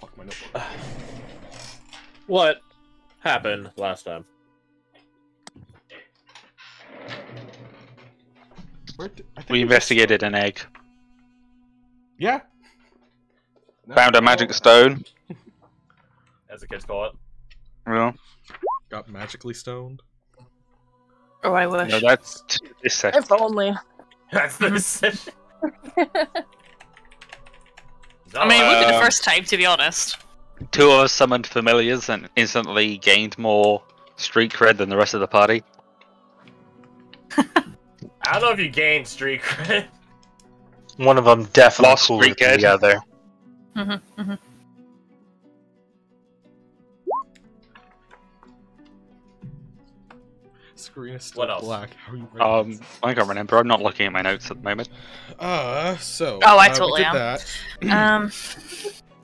Fuck my notebook. What happened last time? We investigated an egg. Yeah. Found a magic stone. As the kids call it. Well, Got magically stoned. Oh, I wish. no, that's this session. If only. That's the decision. I mean, it would be the first time, to be honest. Two of us summoned familiars and instantly gained more street cred than the rest of the party. I don't know if you gained street cred. One of them definitely Lost cooler streak than edge. the other. Screen is still What else? black. How are you writing I can't remember. I'm not looking at my notes at the moment. so. Oh, I we totally did am.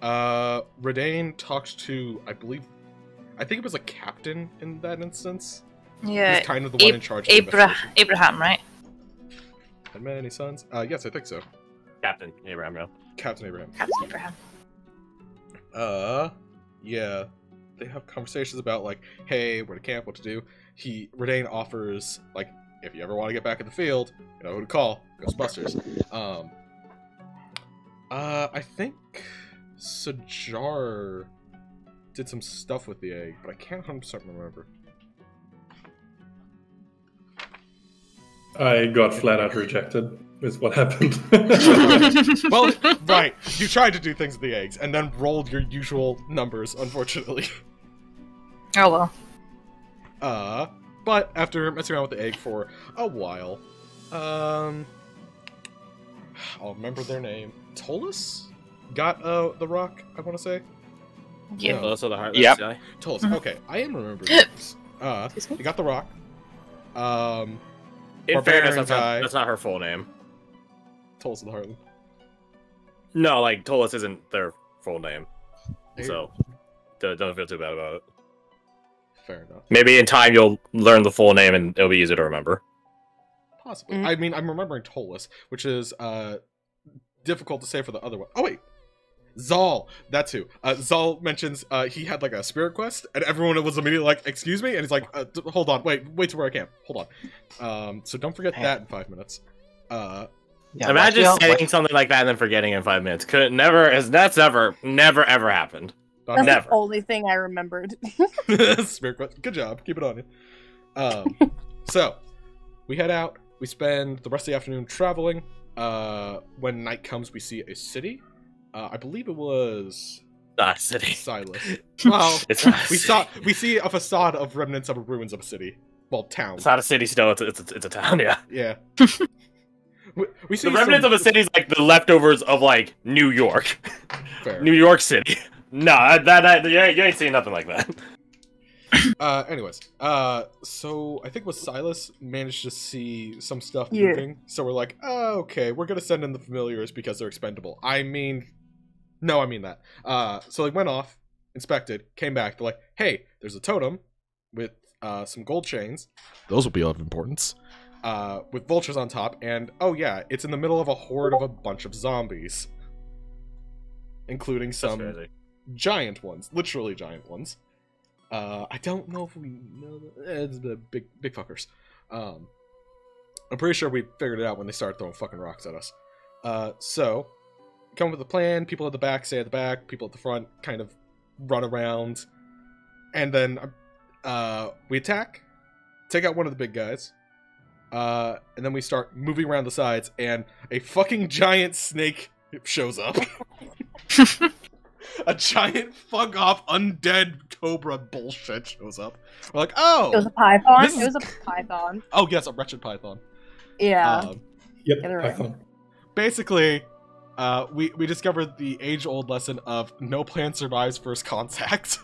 that. Redane talked to, I think it was a captain in that instance. Yeah. He's kind of the one in charge of the investigation. Abraham, right? Had many sons? Yes, I think so. Captain Abraham, no. Captain Abraham. Captain Abraham. Yeah. They have conversations about, like, hey, where to camp, what to do. Redane offers, like, if you ever want to get back in the field, you know who to call. Ghostbusters. I think Sajar did some stuff with the egg, but I can't 100% remember. I got flat out rejected, is what happened. Well, right. You tried to do things with the eggs, and then rolled your usual numbers, unfortunately. Oh well. But after messing around with the egg for a while, I'll remember their name. Tolus got the rock, I want to say. Yeah. No. So the heart. Yep. Guy. Tolus. Okay, I am remembering names. He got the rock. In Barbarian fairness, guy. that's not her full name. Tolus of the Heartland. No, like Tolis isn't their full name, so don't feel too bad about it. Fair enough. Maybe in time you'll learn the full name and it'll be easier to remember. Possibly. I mean, I'm remembering Tolus, which is difficult to say for the other one. Oh wait, Zal. That's who. Zal mentions he had like a spirit quest, and everyone was immediately like, "Excuse me," and he's like, "Hold on, wait to where I can. Hold on." So don't forget that in 5 minutes. Yeah, Imagine lucky saying something like that and then forgetting in 5 minutes. That's never ever happened. That's Never. the only thing I remembered. Spirit quest. Good job. Keep it on you. So we head out. We spend the rest of the afternoon traveling. When night comes, we see a city. I believe it was Not a city. Silas. Well, It's not a we see a facade of remnants of ruins of a city. Well, town. It's not a city still. It's a town. Yeah. Yeah. we see The remnants of a city is like the leftovers of like New York, Fair. New York City. No, that you ain't seen nothing like that. Anyways, so I think with Silas managed to see some stuff Yeah. moving. So we're like, oh, okay, we're gonna send in the familiars because they're expendable. I mean that. So they went off, inspected, came back. They're like, hey, there's a totem with some gold chains. Those will be of importance. With vultures on top, and oh yeah, it's in the middle of a horde of a bunch of zombies, including some crazy. giant ones, literally giant ones. I don't know if we know it's the big fuckers. I'm pretty sure we figured it out when they started throwing fucking rocks at us. So come up with a plan. People at the back stay at the back. People at the front kind of run around, and then we attack, take out one of the big guys. And then we start moving around the sides, and a fucking giant snake shows up. A giant fuck off undead cobra bullshit shows up. We're like, oh! It was a python. This is- It was a python. Oh yes, a wretched python. Yeah. Yep, Get it right. Python. Basically, we discovered the age-old lesson of no plan survives first contact.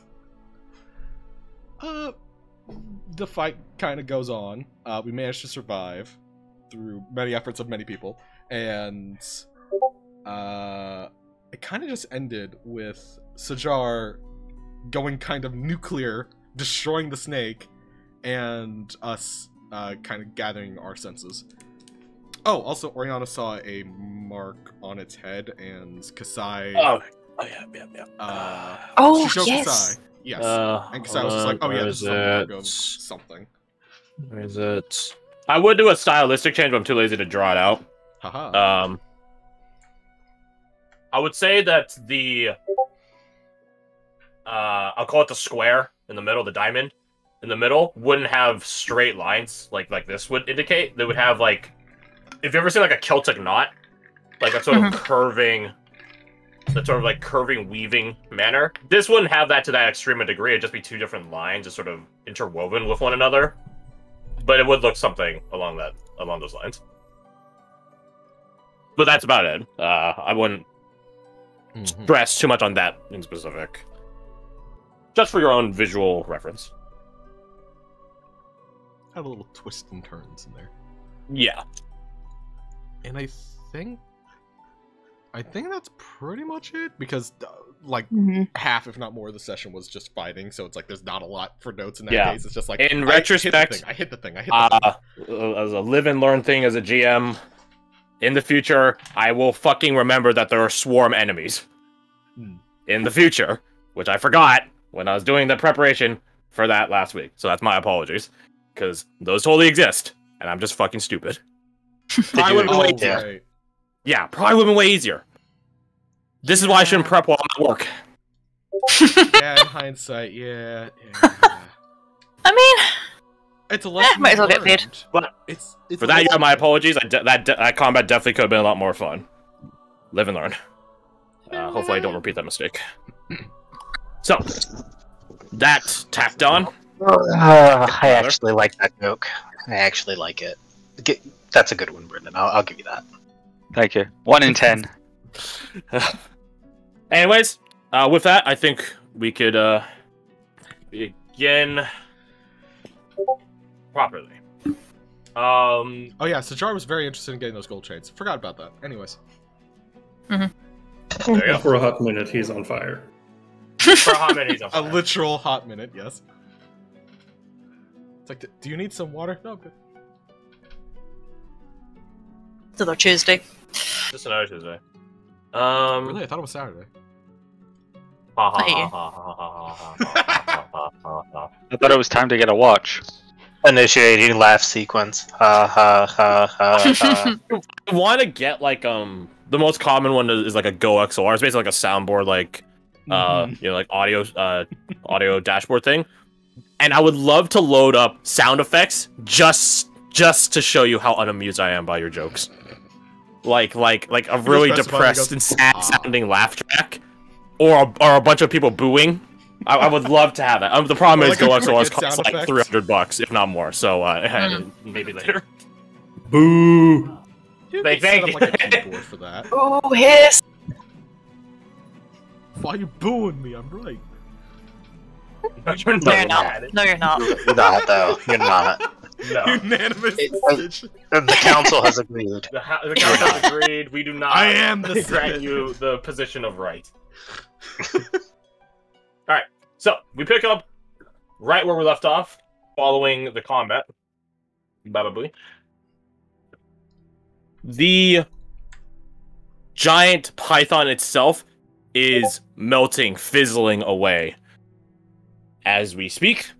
The fight kind of goes on. We managed to survive through many efforts of many people, and it kind of just ended with Sajar going kind of nuclear, destroying the snake, and us kind of gathering our senses. Oh, also, Oriana saw a mark on its head, and Kasai Oh yeah. Oh, Shishoku yes. Sai. Yes. And Kasai was just like, oh yeah, this is a mark of something. Where is it? I would do a stylistic change, but I'm too lazy to draw it out. Haha. I would say that the I'll call it the square in the middle, the diamond in the middle, wouldn't have straight lines like this would indicate. They would have like, if you ever seen like a Celtic knot, like that sort of curving, that sort of like curving weaving manner. This wouldn't have that to that extreme a degree. It'd just be two different lines, just sort of interwoven with one another. But it would look something along those lines. But that's about it. I wouldn't stress too much on that in specific. Just for your own visual reference. Have a little twist and turns in there. Yeah. And I think that's pretty much it, because like half, if not more, of the session was just fighting, so it's like there's not a lot for notes in that case. It's just like, in retrospect, I hit the thing. as a live and learn thing as a GM, in the future, I will fucking remember that there are swarm enemies. In the future, which I forgot when I was doing the preparation for that last week. So that's my apologies, because those totally exist, and I'm just fucking stupid. Probably would have been way easier. Yeah, probably would have been way easier. This is why I shouldn't prep while I'm at work. Yeah, in hindsight, yeah. I mean, it's a lesson. might as well get paid. But it's for that, you have my apologies. That combat definitely could have been a lot more fun. Live and learn. Hopefully, I don't repeat that mistake. So, that tacked on. I actually like that joke. I actually like it. That's a good one, Brendan. I'll give you that. Thank you. 1 in 10. Anyways, with that, I think we could begin properly. Oh yeah, Sajar was very interested in getting those gold chains. Forgot about that. Anyways. There you go. For a hot minute, he's on fire. For a hot minute, he's on fire. A literal hot minute, yes. It's like, do you need some water? No, good. It's another Tuesday. Just another Tuesday. Really? I thought it was Saturday. I thought it was time to get a watch. Initiating laugh sequence. Ha ha ha ha ha. I want to get like the most common one is like a Go XLR. It's basically like a soundboard, like like audio dashboard thing. And I would love to load up sound effects just to show you how unamused I am by your jokes. Like a really depressed and sad sounding laugh track, or a bunch of people booing. I would love to have that. The problem is Go XLRs cost like $300, if not more. So maybe later. Boo! Thank you. Like a keyboard for that. Oh, hiss! Why are you booing me? I'm right. No, you're No, you're not. No, you're not. You're not, though. You're not. No. Unanimous decision. The council has agreed. The council has agreed. We do not. I am the grant you the position of right. Alright, so we pick up right where we left off, following the combat. Baba Booey. The giant python itself is melting, fizzling away as we speak,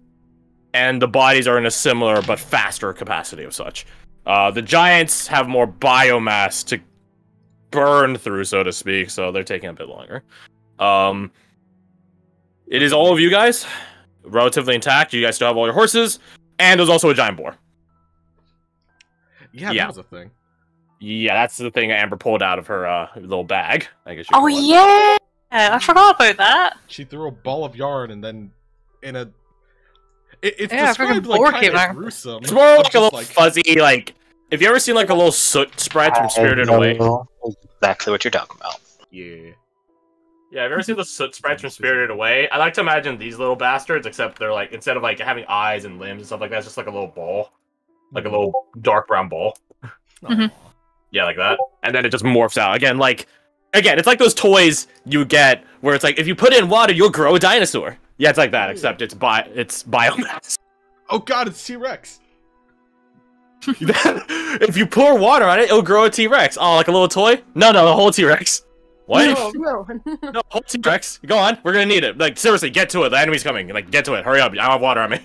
and the bodies are in a similar but faster capacity of such. The giants have more biomass to burn through, so to speak, so they're taking a bit longer. It is all of you guys, relatively intact. You guys still have all your horses, and there's also a giant boar. Yeah, that was a thing. Yeah, that's the thing Amber pulled out of her little bag. I guess. Oh yeah, I forgot about that. She threw a ball of yarn, and then in a. It's Yeah, described freaking like boar kind came of out. gruesome. It's more like Just a little fuzzy, like. Have you ever seen like a little soot spread from Spirited Away? Exactly what you're talking about. Yeah. Yeah, have you ever seen the soot spreads from Spirited Away? I like to imagine these little bastards, except they're like, instead of like having eyes and limbs and stuff like that, it's just like a little ball. Like a little dark brown ball. Yeah, like that. And then it just morphs out. Again, it's like those toys you get where it's like, if you put it in water, you'll grow a dinosaur. Yeah, it's like that, except it's biomass. Oh god, it's T-Rex! If you pour water on it, it'll grow a T-Rex. Oh, like a little toy? No, the whole T-Rex. What? No, no. No, hold T-Rex. Go on. We're gonna need it. Like, seriously, get to it. The enemy's coming. Like, get to it. Hurry up. I have water on me.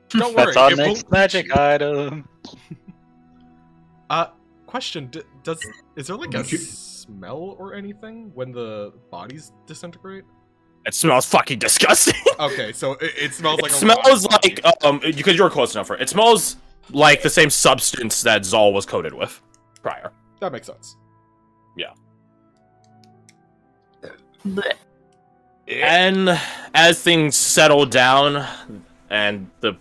Don't worry. That's our it won't next reach magic you. item. Question: is there like a You- smell or anything when the bodies disintegrate? It smells fucking disgusting. Okay, so it smells It like a smells rotten like body. because you're close enough for it. It smells like the same substance that Zal was coated with prior. That makes sense. Blech. And as things settle down, and the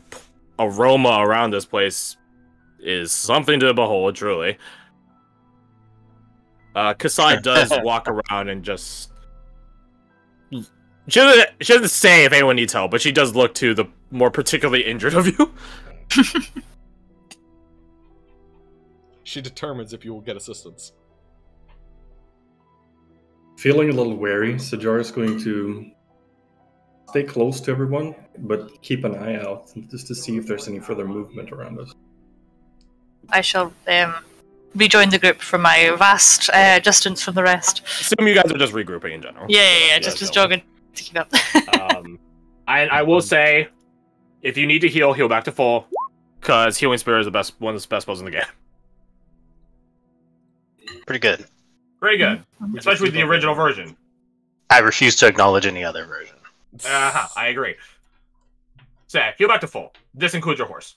aroma around this place is something to behold, truly. Kasai does walk around and just. She doesn't say if anyone needs help, but she does look to the more particularly injured of you. She determines if you will get assistance. Feeling a little wary, Sajar is going to stay close to everyone, but keep an eye out just to see if there's any further movement around us. I shall rejoin the group from my vast distance from the rest. Assume you guys are just regrouping in general. Yeah. Just so- jogging to keep up. I will say, if you need to heal back to full, because healing spirit is one of the best spells in the game. Pretty good. Pretty good, especially with the original version. I refuse to acknowledge any other version. I agree. So, heal back to full. This includes your horse.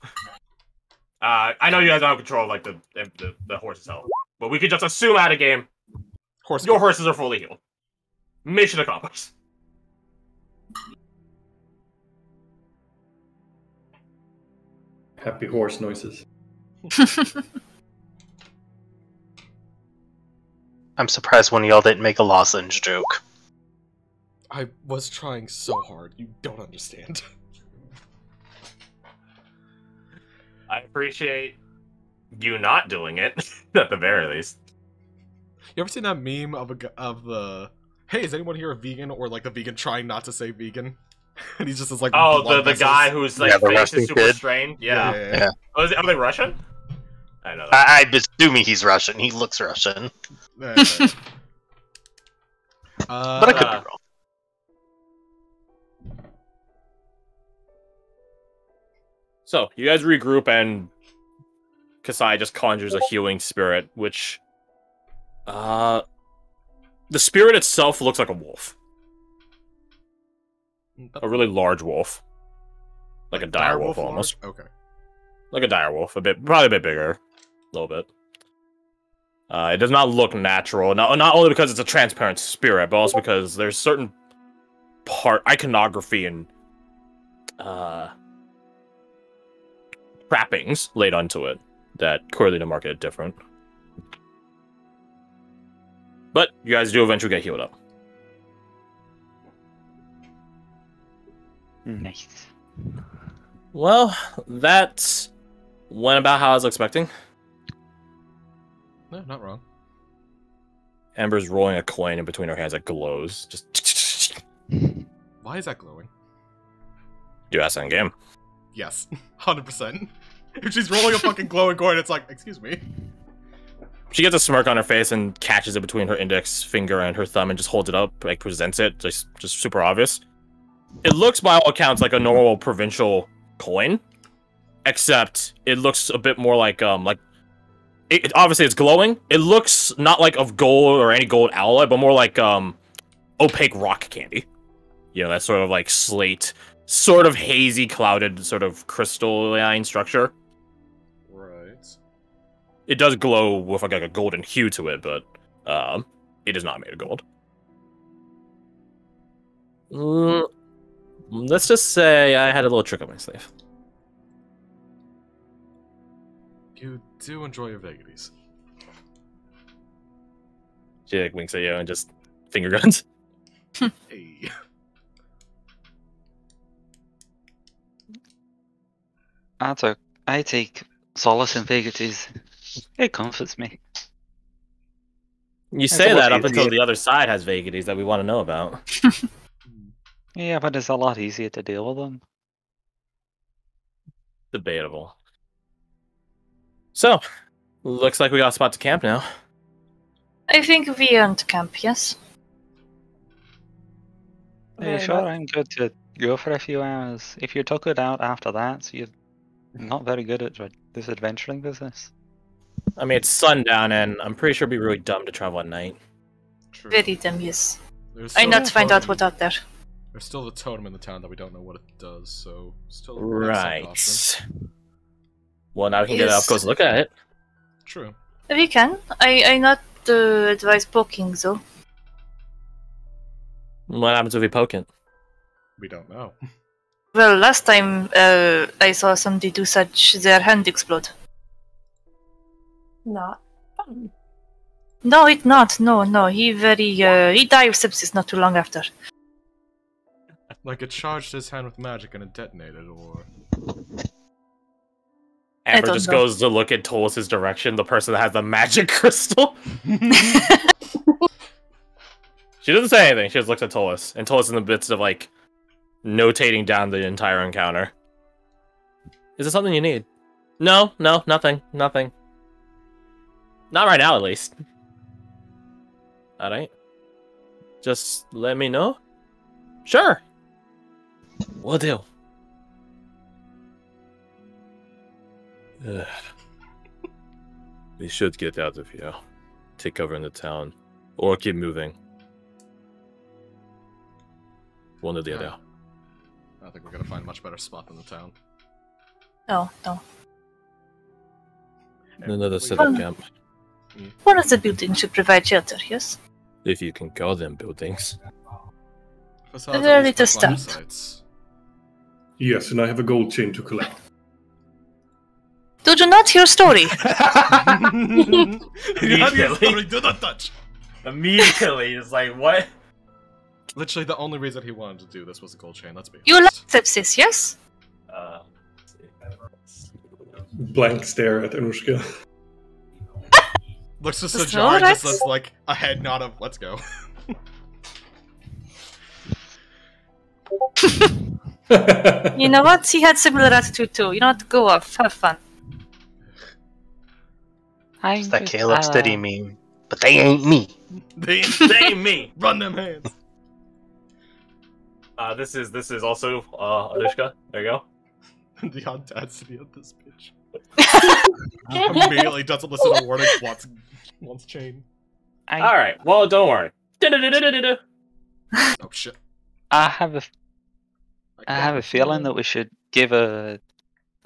I know you guys don't have control of like the horse itself, but we could just assume out of game your horses are fully healed. Mission accomplished. Happy horse noises. I'm surprised one of y'all didn't make a lozenge joke. I was trying so hard. You don't understand. I appreciate you not doing it, at the very least. You ever seen that meme of the hey, is anyone here a vegan, or like the vegan trying not to say vegan? And he's just this like Oh, blood the vessels. guy who's like Yeah, the face Russian is super kid. strained. Yeah. Yeah. Oh, are they Russian? I know that. I'm assuming he's Russian. He looks Russian. Yeah. But I could be Uh, wrong. So, you guys regroup and Kasai just conjures a healing spirit, which the spirit itself looks like a wolf. A really large wolf. Like a dire wolf almost. Okay. Like a dire wolf, probably a bit bigger. A little bit. It does not look natural. Not only because it's a transparent spirit, but also because there's certain iconography and trappings laid onto it that clearly to market it different. But you guys do eventually get healed up. Nice. Well, that went about how I was expecting. No, not wrong. Amber's rolling a coin in between her hands that glows. Just Why is that glowing? do ask in game. Yes, 100%. If she's rolling a fucking glowing coin, it's like, excuse me. She gets a smirk on her face and catches it between her index finger and her thumb and just holds it up, like presents it, just super obvious. It looks, by all accounts, like a normal provincial coin, except it looks a bit more like obviously it's glowing. It looks not like of gold or any gold alloy, but more like opaque rock candy. You know, that sort of like slate, sort of hazy, clouded, sort of crystalline structure. Right. It does glow with like a golden hue to it, but it is not made of gold. Let's just say I had a little trick up my sleeve. You do enjoy your vagaries. She like winks at you and just finger guns. Hey. I take solace in vagaries. It comforts me. You say a lot that up until easier. the other side has vagaries that we want to know about. Yeah, but it's a lot easier to deal with them. Debatable. So, looks like we got a spot to camp now. I think we earned camp, yes? Are you sure I'm good to go for a few hours? If you're tuckered out after that, you're not very good at this adventuring business. I mean, it's sundown, and I'm pretty sure it'd be really dumb to travel at night. True. Very dumb, yes. There's I still not the find out totem- what's out there. There's still the totem in the town that we don't know what it does, so still have some caution. Right. Well, now we can get Yes. up close look at it. True. If you can. I not advise poking, though. What happens if we poke it? We don't know. Well, last time I saw somebody do such, their hand explode. Not fun. No, it not. No. He he died of sepsis not too long after. Like it charged his hand with magic and it detonated, or Amber don't just know. goes to look at Tolus's direction, the person that has the magic crystal. She doesn't say anything. She just looks at Tolus, and Tolus is in the midst of like notating down the entire encounter. Is it something you need? No, nothing. Not right now, at least. All right. Just let me know. Sure. Will do. We should get out of here. Take cover in the town. Or keep moving. One or the other. I think we're gonna find a much better spot than the town. No. Another set of camp. One of the buildings should provide shelter, yes? If you can call them buildings. Facades They're always little look like stuff. sites. Yes, and I have a gold chain to collect. Do you not hear story? Immediately. Do not touch. Immediately, it's like, what? Literally, the only reason he wanted to do this was a gold chain. Let's be You like honest. sepsis, yes? Blank stare at Anushka. Looks just That's ajar, not just right. looks like a head nod of "Let's go." You know what? He had similar attitude too. You know what? Go off, have fun. It's that Caleb Steady meme. But they ain't me. they They me. run them hands. This is also Anushka. There you go. The audacity of this bitch. Immediately doesn't listen to warning. Wants chain. All right. Well, don't worry. Oh shit. I have a feeling that we should give a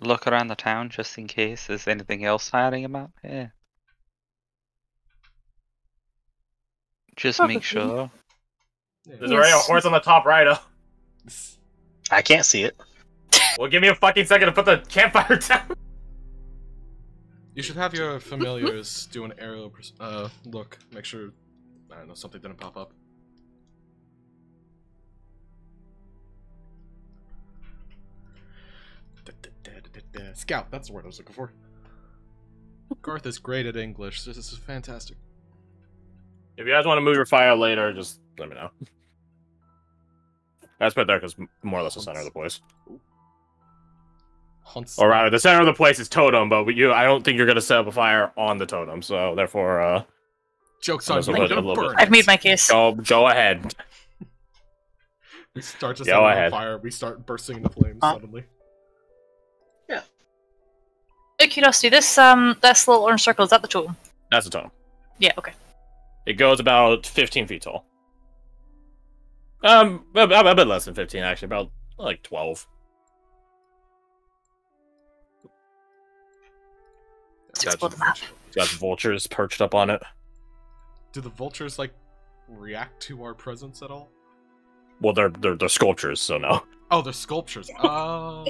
look around the town just in case there's anything else hiding about here. Just Probably. make sure. There's already a horse on the top right. I can't see it. Well, give me a fucking second to put the campfire down. You should have your familiars do an aerial look. Make sure, I don't know, something didn't pop up. Scout, that's the word I was looking for. Garth is great at English. This is fantastic. If you guys want to move your fire later, just let me know. That's put there because more or less the center of the place. Hunts. Or rather, the center of the place is totem, but I don't think you're gonna set up a fire on the totem. So therefore, Joke's on That's you. a You're little gonna bit. burn I've it. made my case. go ahead. We start to Go set it on ahead. fire. We start bursting into flames suddenly. Out of curiosity, this little orange circle, is that the totem? That's a totem. Yeah, okay. It goes about 15 feet tall. A bit less than 15 actually, about like 12. Let's explore the map. It's got vultures perched up on it. Do the vultures like react to our presence at all? Well, they're sculptures, so no. Oh, they're sculptures. Oh,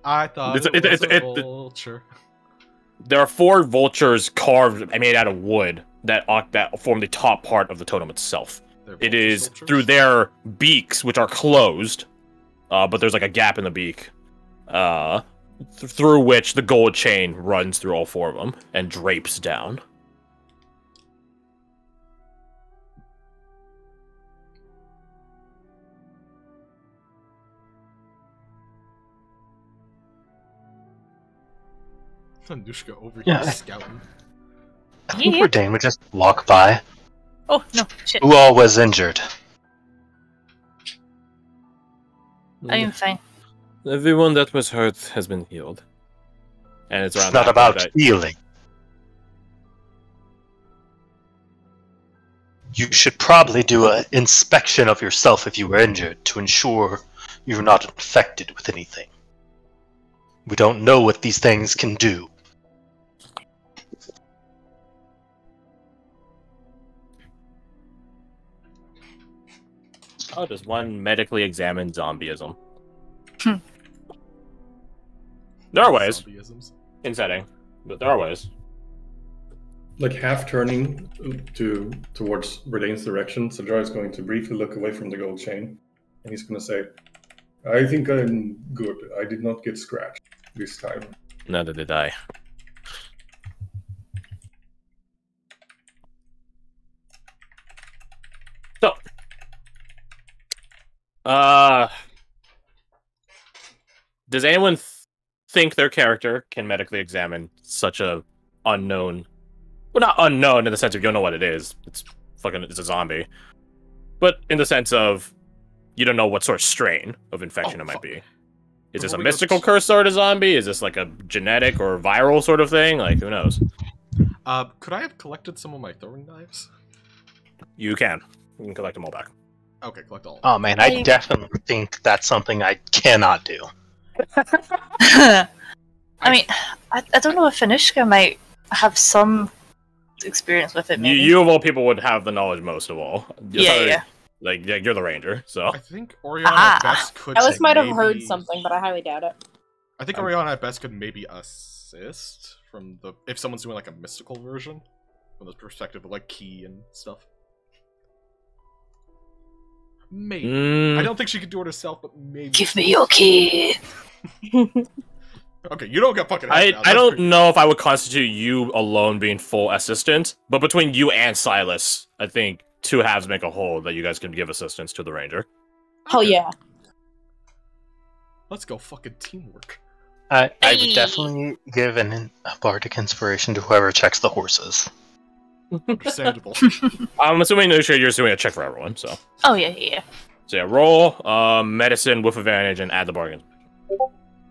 I thought It's- it was it's- a it- vulture. There are 4 vultures carved and made out of wood that form the top part of the totem itself. They're It vulture is sculptures? through their beaks, which are closed, but there's like a gap in the beak, through which the gold chain runs through all 4 of them and drapes down. Anushka over here Yeah. scouting. I think Yeah. Verdane would just walk by. Oh, no, shit. Who all was injured? I'm fine. Everyone that was hurt has been healed. And it's around It's not that about point healing. You should probably do an inspection of yourself if you were injured to ensure you're not infected with anything. We don't know what these things can do. How does one medically examine zombieism? There are ways Zombieisms. in setting, but there are ways. Like half turning towards Verdane's direction, Sajara is going to briefly look away from the gold chain, and he's going to say, "I think I'm good. I did not get scratched this time." Neither did I. So, does anyone think their character can medically examine such a unknown? Well, not unknown in the sense of you don't know what it is. It's a zombie. But in the sense of you don't know what sort of strain of infection it might be. Is this a mystical curse sort of zombie? Is this like a genetic or viral sort of thing? Like, who knows? Could I have collected some of my throwing knives? You can. You can collect them all back. Okay, collect all. Oh man, I definitely think that's something I cannot do. I mean, I don't know if Anishka might have some experience with it. Maybe. You of all people would have the knowledge most of all. Yeah. Like, you're the ranger, so. I think Oriana at best could. Alice might have heard maybe- something, but I highly doubt it. I think Oriana at best could maybe assist from the if someone's doing like a mystical version, from the perspective of like key and stuff. Maybe. I don't think she could do it herself, but maybe. Give me your key. Okay, you don't get fucking. I don't know if I would constitute you alone being full assistant, but between you and Silas, I think two halves make a whole that you guys can give assistance to the ranger. Hell yeah. Let's go fucking teamwork. I Hey. would definitely give a bardic inspiration to whoever checks the horses. Understandable. I'm assuming you're doing a check for everyone, so. Oh yeah. So yeah, roll medicine with advantage and add the bargain.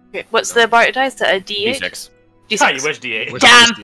Okay, what's the bar dice? A D8? D6. D6. Ah, you wish D8. Which Damn. is